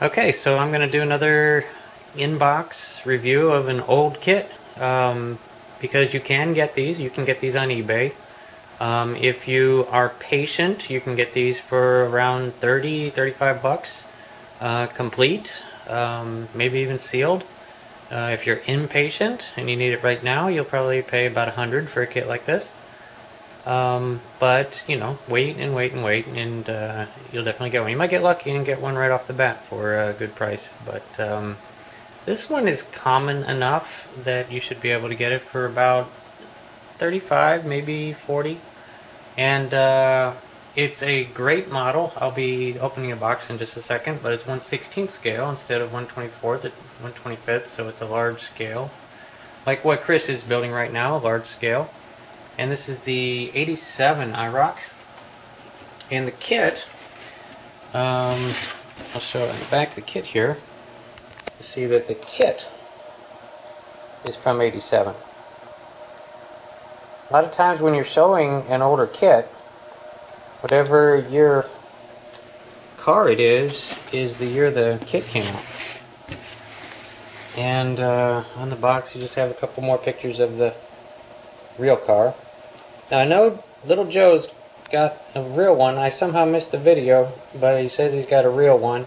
Okay, so I'm going to do another inbox review of an old kit, because you can get these. You can get these on eBay. If you are patient, you can get these for around 35 bucks, complete, maybe even sealed. If you're impatient and you need it right now, you'll probably pay about 100 for a kit like this. But you know, wait and wait and wait, and you'll definitely get one. You might get lucky and get one right off the bat for a good price. But this one is common enough that you should be able to get it for about 35, maybe 40. And it's a great model. I'll be opening a box in just a second, but it's 1/16 scale instead of 1/24 at 1/25, so it's a large scale. Like what Chris is building right now, a large scale. And this is the 87 IROC. And the kit, I'll show it in the back of the kit here. You see that the kit is from 87. A lot of times when you're showing an older kit, whatever year car it is the year the kit came out. And on the box you just have a couple more pictures of the real car. Now I know little Joe's got a real one. I somehow missed the video, but he says he's got a real one.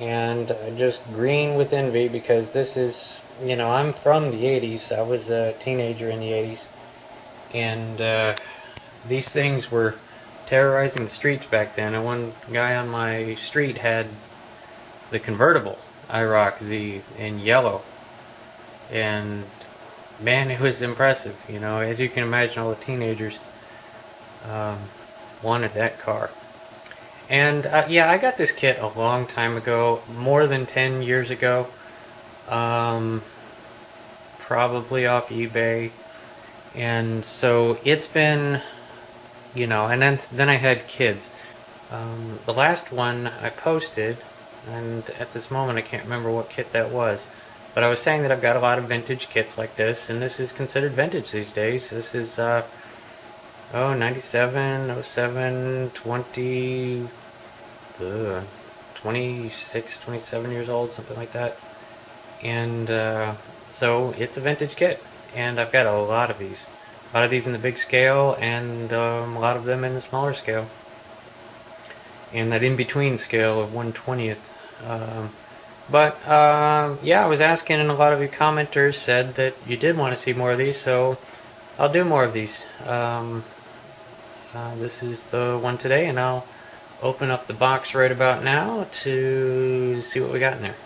And I just green with envy because this is, you know, I'm from the 80s. I was a teenager in the 80s. And these things were terrorizing the streets back then. And one guy on my street had the convertible IROC-Z in yellow. And man, it was impressive. You know, as you can imagine, all the teenagers wanted that car. And yeah, I got this kit a long time ago, more than 10 years ago, probably off eBay. And so it's been, you know, and then I had kids. The last one I posted, and at this moment I can't remember what kit that was, but I was saying that I've got a lot of vintage kits like this, and this is considered vintage these days. This is 97, 07, 20, 26, 27 years old, something like that. And so it's a vintage kit, and I've got a lot of these. A lot of these in the big scale, and a lot of them in the smaller scale. And that in-between scale of 1/20th. Yeah, I was asking, and a lot of you commenters said that you did want to see more of these, so I'll do more of these. This is the one today, and I'll open up the box right about now to see what we got in there.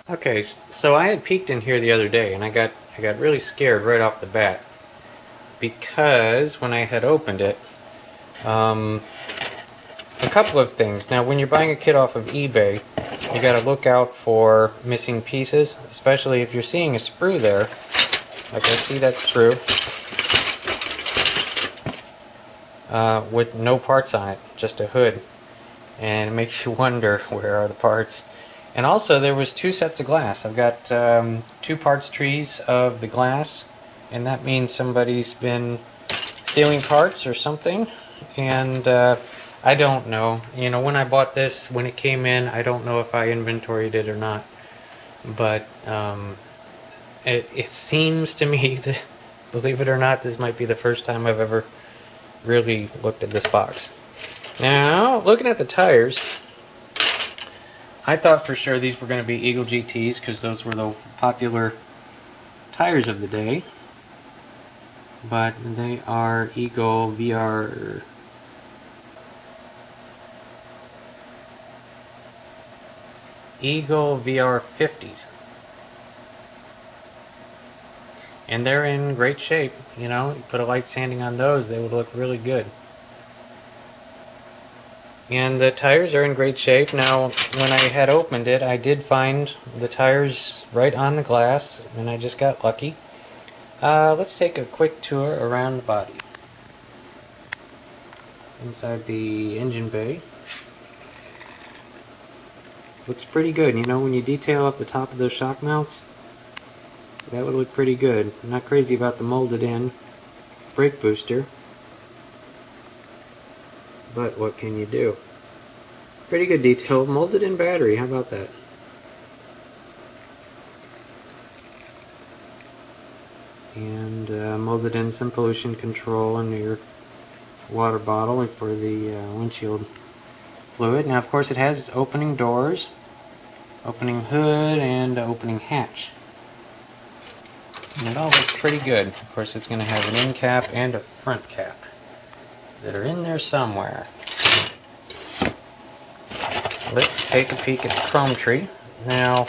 Okay, so I had peeked in here the other day, and I got really scared right off the bat, because when I had opened it, a couple of things. Now, when you're buying a kit off of eBay, you got to look out for missing pieces, especially if you're seeing a sprue there. Like I see that sprue with no parts on it, just a hood, and it makes you wonder where are the parts. And also, there was 2 sets of glass. I've got 2 parts trees of the glass, and that means somebody's been stealing parts or something. And I don't know. You know, when I bought this, when it came in, I don't know if I inventoried it or not. But it seems to me that, believe it or not, this might be the first time I've ever really looked at this box. Now, looking at the tires, I thought for sure these were going to be Eagle GTs because those were the popular tires of the day. But they are Eagle VR... Eagle VR 50s. And they're in great shape. You know, you put a light sanding on those, they would look really good. And the tires are in great shape. Now, when I had opened it, I did find the tires right on the glass, and I just got lucky. Let's take a quick tour around the body. Inside the engine bay. Looks pretty good. You know, when you detail up the top of those shock mounts, that would look pretty good. I'm not crazy about the molded in brake booster, but what can you do? Pretty good detail. Molded in battery. How about that? And molded in some pollution control in your water bottle for the windshield fluid. Now, of course, it has opening doors, opening hood, and opening hatch. And it all looks pretty good. Of course, it's going to have an end cap and a front cap that are in there somewhere. Let's take a peek at the chrome tree. Now,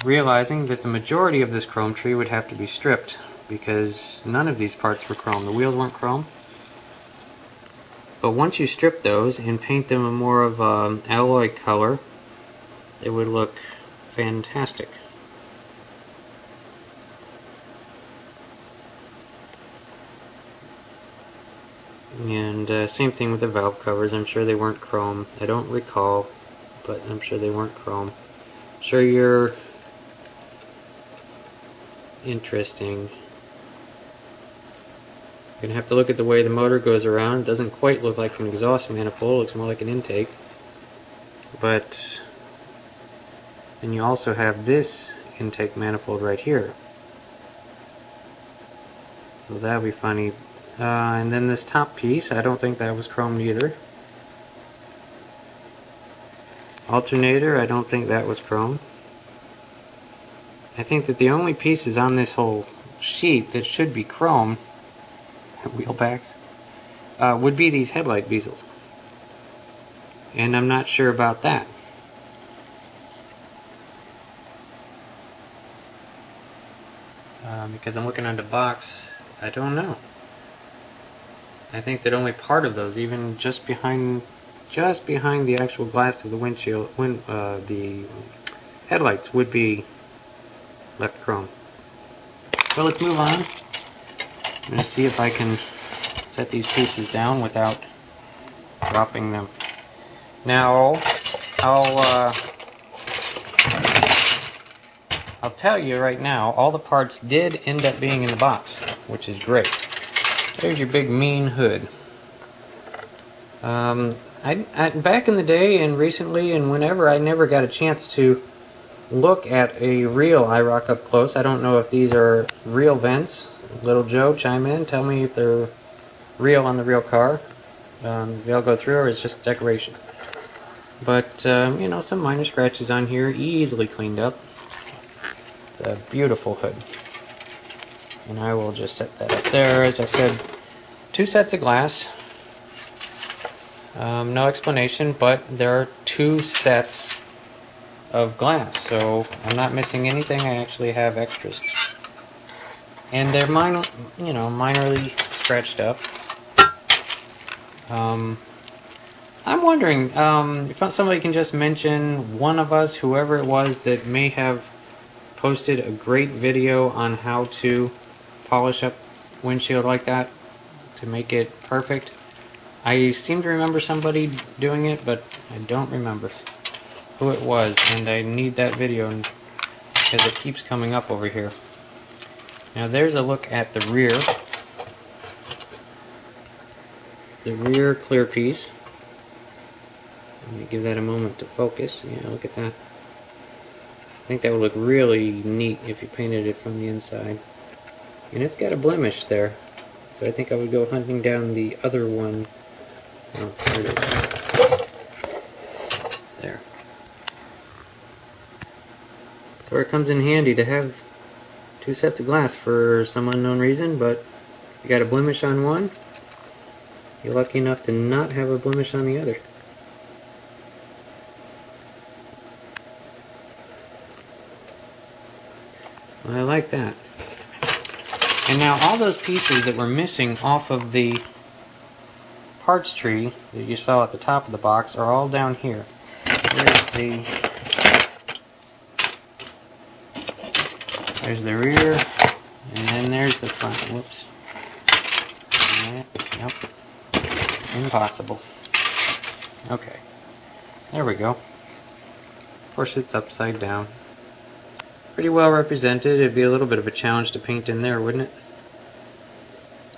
realizing that the majority of this chrome tree would have to be stripped because none of these parts were chrome. The wheels weren't chrome. But once you strip those and paint them a more of an alloy color, they would look fantastic. And same thing with the valve covers. I'm sure they weren't chrome. I don't recall, but I'm sure they weren't chrome. Sure, you're interesting. You're going to have to look at the way the motor goes around. It doesn't quite look like an exhaust manifold. It looks more like an intake. But then you also have this intake manifold right here. So that would be funny. And then this top piece, I don't think that was chromed either. Alternator, I don't think that was chrome. I think that the only pieces on this whole sheet that should be chrome, wheel backs, would be these headlight bezels. And I'm not sure about that. Because I'm looking on the box, I don't know. I think that only part of those, even just behind the actual glass of the windshield, the headlights would be left chrome. So let's move on. I'm going to see if I can set these pieces down without dropping them. Now, I'll tell you right now, all the parts did end up being in the box, which is great. There's your big mean hood. Back in the day and recently and whenever, I never got a chance to look at a real IROC up close. I don't know if these are real vents. Little Joe, chime in. Tell me if they're real on the real car. They'll go through, or it's just decoration. But, you know, some minor scratches on here, easily cleaned up. It's a beautiful hood. And I will just set that up there. As I said, 2 sets of glass. No explanation, but there are 2 sets of glass, so I'm not missing anything. I actually have extras. And they're minorly scratched up. I'm wondering if somebody can just mention one of us, whoever it was, that may have posted a great video on how to polish up windshield like that to make it perfect. I seem to remember somebody doing it, but I don't remember who it was, and I need that video because it keeps coming up over here. Now there's a look at the rear. The rear clear piece. Let me give that a moment to focus. Yeah, look at that. I think that would look really neat if you painted it from the inside. And it's got a blemish there, so I think I would go hunting down the other one. Oh, there it is. There. That's where it comes in handy to have 2 sets of glass for some unknown reason, but if you got a blemish on one, you're lucky enough to not have a blemish on the other. I like that. And now all those pieces that were missing off of the parts tree that you saw at the top of the box are all down here. There's the rear, and then there's the front. Whoops. Yep. Impossible. Okay. There we go. Of course it's upside down. Pretty well represented. It'd be a little bit of a challenge to paint in there, wouldn't it?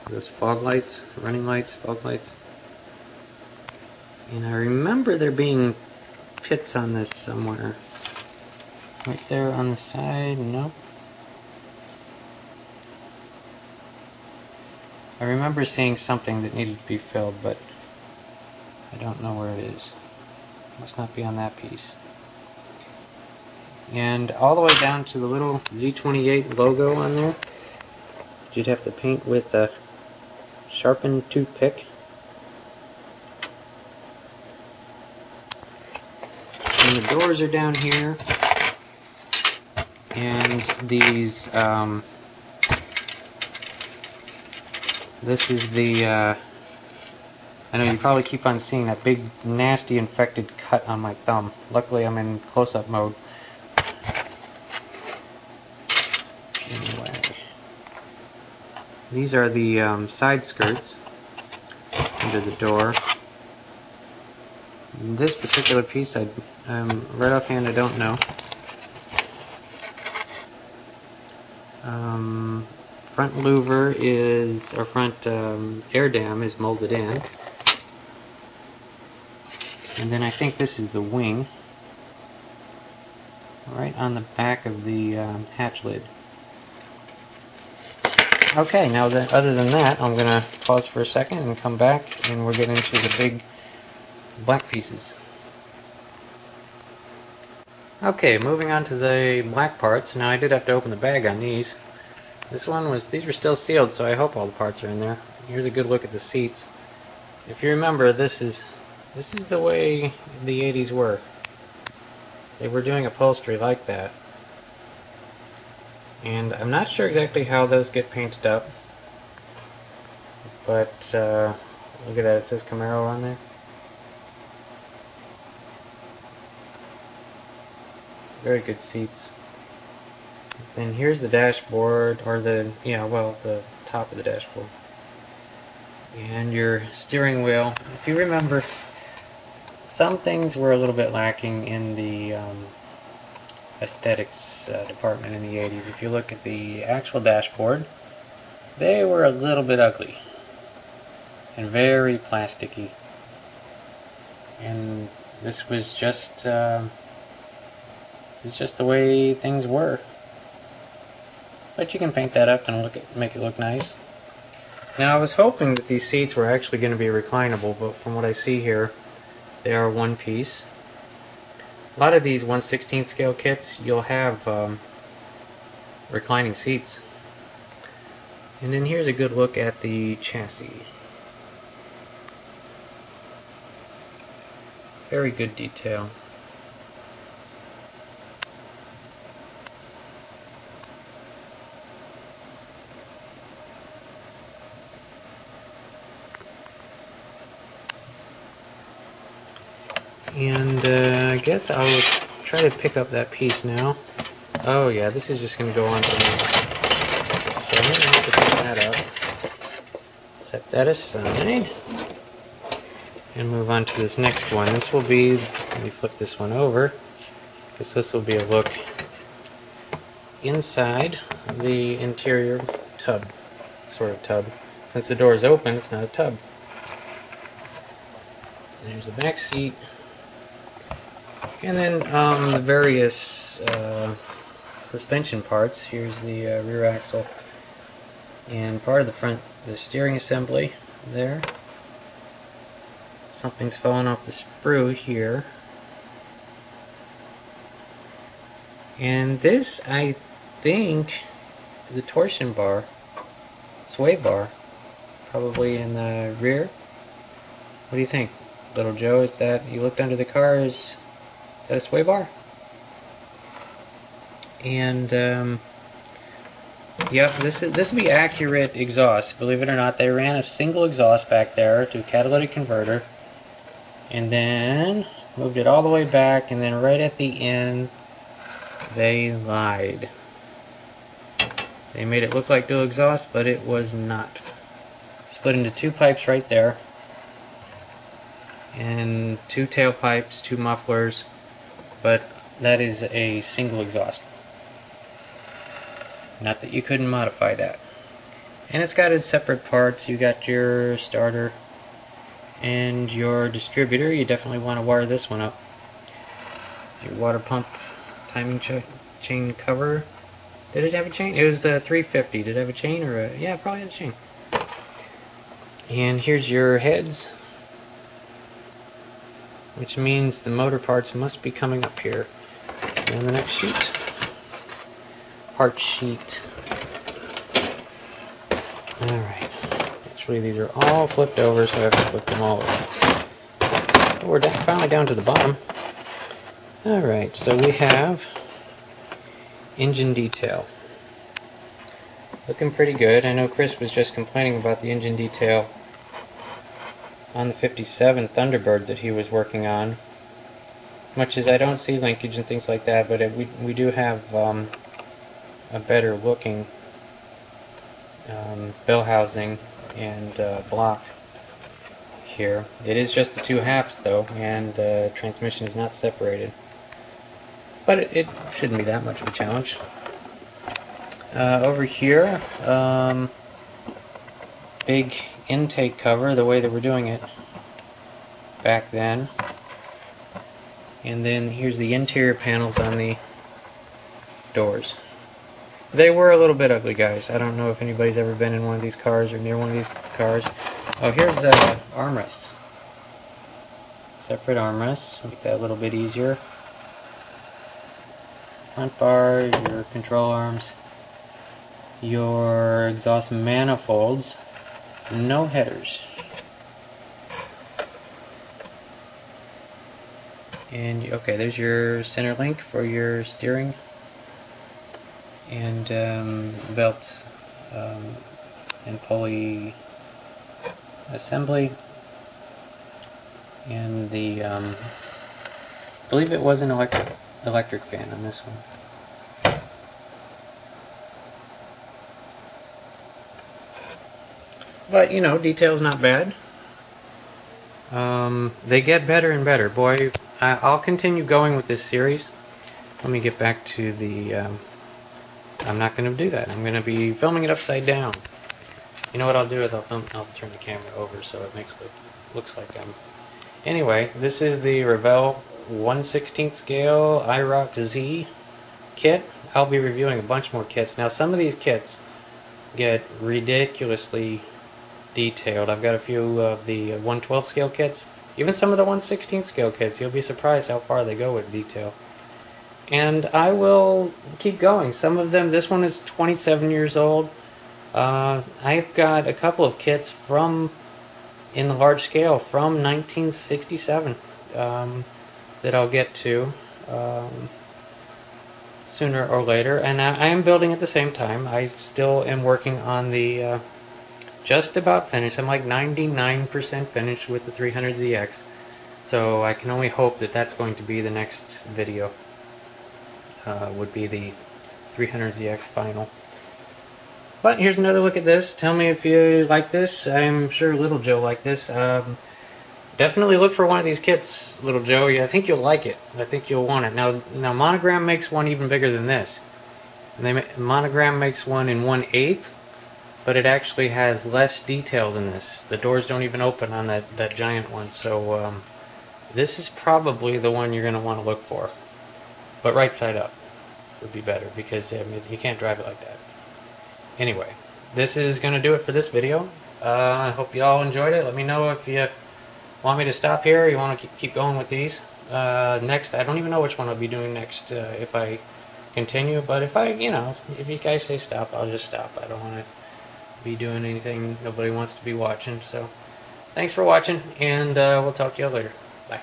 Those fog lights, running lights, fog lights. And I remember there being pits on this somewhere. Right there on the side, nope. I remember seeing something that needed to be filled, but I don't know where it is. Must not be on that piece. And all the way down to the little Z28 logo on there, you'd have to paint with a sharpened toothpick. And the doors are down here. And these, this is the, I know you probably keep on seeing that big, nasty, infected cut on my thumb. Luckily I'm in close-up mode. Anyway, these are the side skirts under the door. This particular piece, right offhand, I don't know. Front louver is, or front air dam is molded in. And then I think this is the wing, right on the back of the hatch lid. Okay, now that, other than that, I'm going to pause for a second and come back, and we'll get into the big black pieces. Okay, moving on to the black parts. Now I did have to open the bag on these. These were still sealed, so I hope all the parts are in there. Here's a good look at the seats. If you remember, this is the way the 80s were. They were doing upholstery like that. And I'm not sure exactly how those get painted up, but look at that, it says Camaro on there. Very good seats. Then here's the dashboard, or the top of the dashboard. And your steering wheel. If you remember, some things were a little bit lacking in the aesthetics department in the 80s. If you look at the actual dashboard, they were a little bit ugly and very plasticky. And this was just the way things were. But you can paint that up and make it look nice. Now I was hoping that these seats were actually going to be reclinable, but from what I see here, they are one piece. A lot of these 1/16 scale kits, you'll have reclining seats. And then here's a good look at the chassis. Very good detail. And I guess I'll try to pick up that piece now. Oh yeah, this is just going to go on to the next. So I'm going to have to pick that up. Set that aside. And move on to this next one. This will be, let me flip this one over, because this will be a look inside the interior tub, sort of tub. Since the door is open, it's not a tub. There's the back seat. And then the various suspension parts. Here's the rear axle and part of the front, the steering assembly there. Something's fallen off the sprue here. And this, I think, is a torsion bar, sway bar, probably in the rear. What do you think, little Joe? Is that, you looked under the car, is that a sway bar? And yep, this will be accurate exhaust. Believe it or not, they ran a single exhaust back there to a catalytic converter, and then moved it all the way back, and then right at the end they lied. They made it look like dual exhaust, but it was not. Split into two pipes right there, and two tailpipes, two mufflers, but that is a single exhaust. Not that you couldn't modify that. And it's got its separate parts. You got your starter And your distributor, you definitely want to wire this one up. Your water pump timing chain cover. Did it have a chain? It was 350. Did it have a chain or a... Yeah, probably had a chain. And here's your heads, which means the motor parts must be coming up here on the next sheet. Part sheet. Alright. Actually, these are all flipped over, so I have to flip them all over. We're finally down to the bottom. Alright, so we have engine detail. Looking pretty good. I know Chris was just complaining about the engine detail on the 57 Thunderbird that he was working on. Much as I don't see linkage and things like that, but we do have a better looking bell housing and block here. It is just the two halves though, and the transmission is not separated. But it shouldn't be that much of a challenge. Over here, big intake cover, the way that we're doing it back then. And then here's the interior panels on the doors. They were a little bit ugly, guys. I don't know if anybody's ever been in one of these cars or near one of these cars. Oh, here's armrests. Separate armrests, make that a little bit easier. Front bar, your control arms, your exhaust manifolds, no headers. And okay, there's your center link for your steering and belt and pulley assembly, and the I believe it was an electric fan on this one. But you know, detail's not bad. They get better and better. Boy, I'll continue going with this series. Let me get back to the... I'm not going to do that. I'm going to be filming it upside down. You know what I'll do is I'll turn the camera over so it looks like I'm... Anyway, this is the Revell 1/16 scale IROC-Z kit. I'll be reviewing a bunch more kits. Now, some of these kits get ridiculously detailed. I've got a few of the 1/12 scale kits, even some of the 1/16 scale kits. You'll be surprised how far they go with detail. And I will keep going. Some of them, this one is 27 years old. I've got a couple of kits from, in the large scale, from 1967 that I'll get to sooner or later. And I am building at the same time. I still am working on the just about finished. I'm like 99% finished with the 300ZX. So I can only hope that that's going to be the next video. Would be the 300ZX final. But here's another look at this. Tell me if you like this. I'm sure Little Joe liked this. Definitely look for one of these kits, Little Joe. Yeah, I think you'll like it. I think you'll want it. Now Monogram makes one even bigger than this. And Monogram makes one in 1/8, but it actually has less detail than this. The doors don't even open on that giant one. So this is probably the one you're going to want to look for. But right side up would be better, because you can't drive it like that. Anyway, this is going to do it for this video. I hope you all enjoyed it. Let me know if you want me to stop here or you want to keep going with these. Next, I don't even know which one I'll be doing next if I continue. But if if you guys say stop, I'll just stop. I don't want to be doing anything nobody wants to be watching. So thanks for watching, and we'll talk to you later. Bye.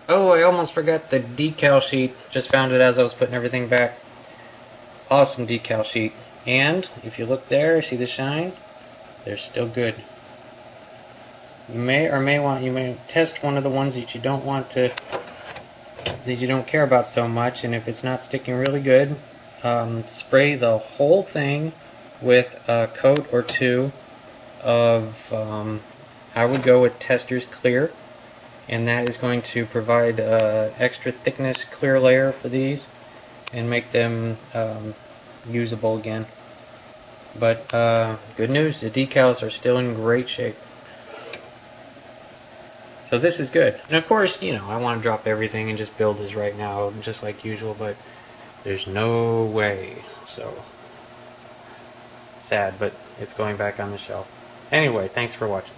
Oh, I almost forgot the decal sheet. Just found it as I was putting everything back. Awesome decal sheet. And if you look there, see the shine? They're still good. You may test one of the ones that you don't want to, that you don't care about so much, and if it's not sticking really good, spray the whole thing with a coat or two of, I would go with Tester's Clear, and that is going to provide extra thickness clear layer for these and make them usable again. But good news, the decals are still in great shape. So this is good. And of course, you know, I want to drop everything and just build this right now, just like usual, but there's no way. So sad, but it's going back on the shelf. Anyway, thanks for watching.